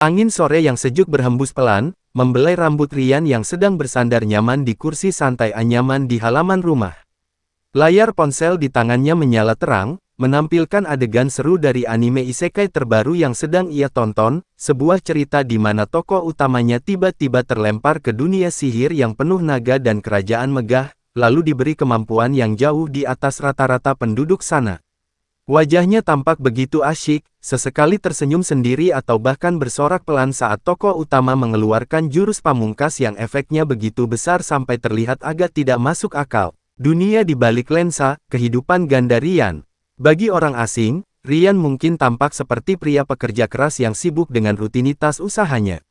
Angin sore yang sejuk berhembus pelan, membelai rambut Rian yang sedang bersandar nyaman di kursi santai anyaman di halaman rumah. Layar ponsel di tangannya menyala terang, menampilkan adegan seru dari anime isekai terbaru yang sedang ia tonton, sebuah cerita di mana tokoh utamanya tiba-tiba terlempar ke dunia sihir yang penuh naga dan kerajaan megah, lalu diberi kemampuan yang jauh di atas rata-rata penduduk sana. Wajahnya tampak begitu asyik, sesekali tersenyum sendiri atau bahkan bersorak pelan saat tokoh utama mengeluarkan jurus pamungkas yang efeknya begitu besar sampai terlihat agak tidak masuk akal. Dunia di balik lensa, kehidupan ganda Rian. Bagi orang asing, Rian mungkin tampak seperti pria pekerja keras yang sibuk dengan rutinitas usahanya.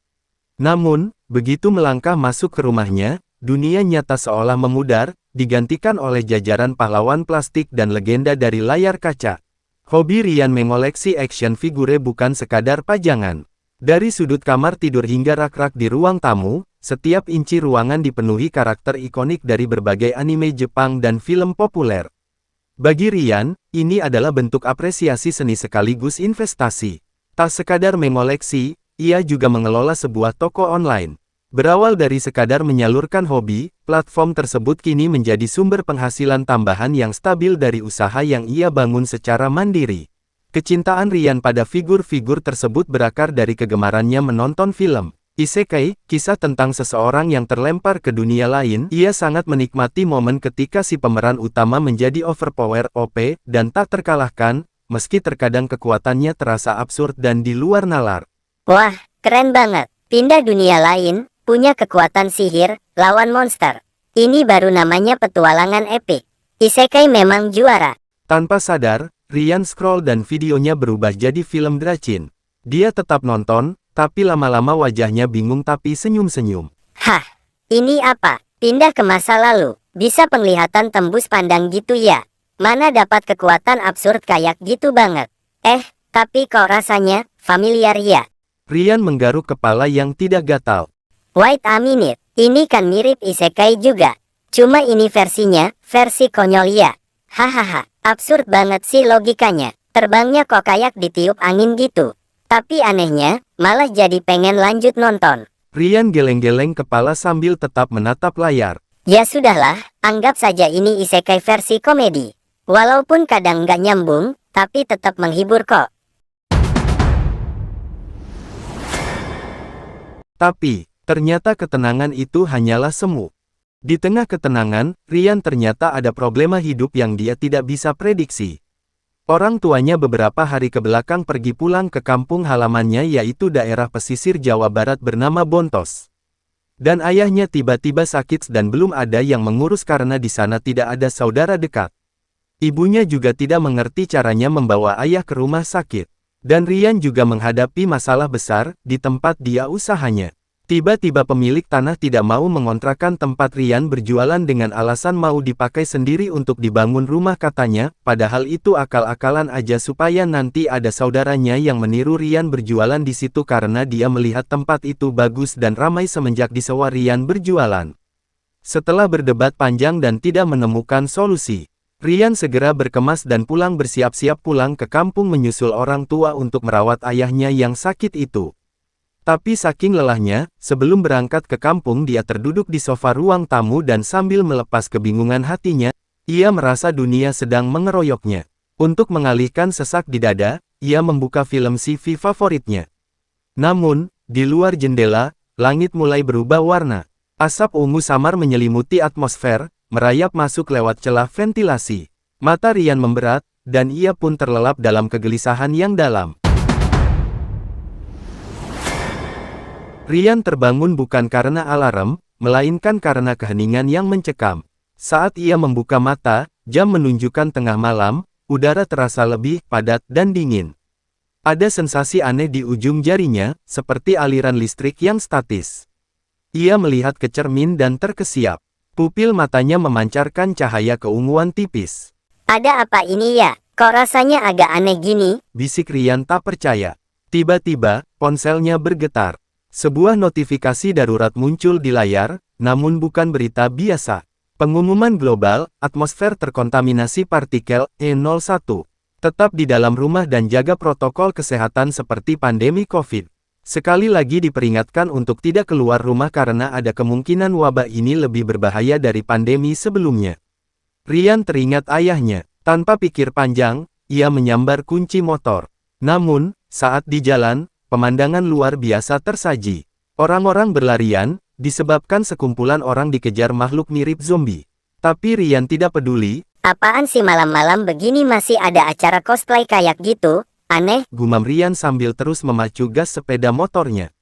Namun, begitu melangkah masuk ke rumahnya, dunia nyata seolah memudar, digantikan oleh jajaran pahlawan plastik dan legenda dari layar kaca. Hobi Rian mengoleksi action figure bukan sekadar pajangan. Dari sudut kamar tidur hingga rak-rak di ruang tamu, setiap inci ruangan dipenuhi karakter ikonik dari berbagai anime Jepang dan film populer. Bagi Rian, ini adalah bentuk apresiasi seni sekaligus investasi. Tak sekadar mengoleksi, ia juga mengelola sebuah toko online. Berawal dari sekadar menyalurkan hobi, platform tersebut kini menjadi sumber penghasilan tambahan yang stabil dari usaha yang ia bangun secara mandiri. Kecintaan Rian pada figur-figur tersebut berakar dari kegemarannya menonton film isekai, kisah tentang seseorang yang terlempar ke dunia lain. Ia sangat menikmati momen ketika si pemeran utama menjadi overpower OP dan tak terkalahkan, meski terkadang kekuatannya terasa absurd dan di luar nalar. Wah, keren banget. Pindah dunia lain, punya kekuatan sihir, lawan monster. Ini baru namanya petualangan epik. Isekai memang juara. Tanpa sadar, Rian scroll dan videonya berubah jadi film Dracin. Dia tetap nonton, tapi lama-lama wajahnya bingung tapi senyum-senyum. Hah, ini apa? Pindah ke masa lalu, bisa penglihatan tembus pandang gitu ya? Mana dapat kekuatan absurd kayak gitu banget? Tapi kok rasanya familiar ya? Rian menggaruk kepala yang tidak gatal. Wait a minute, ini kan mirip isekai juga. Cuma ini versinya, versi konyol ya. Hahaha, absurd banget sih logikanya. Terbangnya kok kayak ditiup angin gitu. Tapi anehnya, malah jadi pengen lanjut nonton. Rian geleng-geleng kepala sambil tetap menatap layar. Ya sudahlah, anggap saja ini isekai versi komedi. Walaupun kadang nggak nyambung, tapi tetap menghibur kok. Tapi, ternyata ketenangan itu hanyalah semu. Di tengah ketenangan, Rian ternyata ada problema hidup yang dia tidak bisa prediksi. Orang tuanya beberapa hari kebelakang pergi pulang ke kampung halamannya yaitu daerah pesisir Jawa Barat bernama Bontos. Dan ayahnya tiba-tiba sakit dan belum ada yang mengurus karena di sana tidak ada saudara dekat. Ibunya juga tidak mengerti caranya membawa ayah ke rumah sakit. Dan Rian juga menghadapi masalah besar di tempat dia usahanya. Tiba-tiba pemilik tanah tidak mau mengontrakkan tempat Rian berjualan dengan alasan mau dipakai sendiri untuk dibangun rumah katanya, padahal itu akal-akalan aja supaya nanti ada saudaranya yang meniru Rian berjualan di situ karena dia melihat tempat itu bagus dan ramai semenjak disewa Rian berjualan. Setelah berdebat panjang dan tidak menemukan solusi, Rian segera berkemas dan pulang bersiap-siap pulang ke kampung menyusul orang tua untuk merawat ayahnya yang sakit itu. Tapi saking lelahnya, sebelum berangkat ke kampung dia terduduk di sofa ruang tamu dan sambil melepas kebingungan hatinya, ia merasa dunia sedang mengeroyoknya. Untuk mengalihkan sesak di dada, ia membuka film CV favoritnya. Namun, di luar jendela, langit mulai berubah warna. Asap ungu samar menyelimuti atmosfer, merayap masuk lewat celah ventilasi. Mata Rian memberat, dan ia pun terlelap dalam kegelisahan yang dalam. Rian terbangun bukan karena alarm, melainkan karena keheningan yang mencekam. Saat ia membuka mata, jam menunjukkan tengah malam, udara terasa lebih padat dan dingin. Ada sensasi aneh di ujung jarinya, seperti aliran listrik yang statis. Ia melihat ke cermin dan terkesiap. Pupil matanya memancarkan cahaya keunguan tipis. Ada apa ini ya? Kok rasanya agak aneh gini? Bisik Rian tak percaya. Tiba-tiba, ponselnya bergetar. Sebuah notifikasi darurat muncul di layar, namun bukan berita biasa. Pengumuman global, atmosfer terkontaminasi partikel E01. Tetap di dalam rumah dan jaga protokol kesehatan seperti pandemi COVID. Sekali lagi diperingatkan untuk tidak keluar rumah karena ada kemungkinan wabah ini lebih berbahaya dari pandemi sebelumnya. Rian teringat ayahnya. Tanpa pikir panjang, ia menyambar kunci motor. Namun, saat di jalan, pemandangan luar biasa tersaji. Orang-orang berlarian, disebabkan sekumpulan orang dikejar makhluk mirip zombie. Tapi Rian tidak peduli. Apaan sih malam-malam begini masih ada acara cosplay kayak gitu? Aneh. Gumam Rian sambil terus memacu gas sepeda motornya.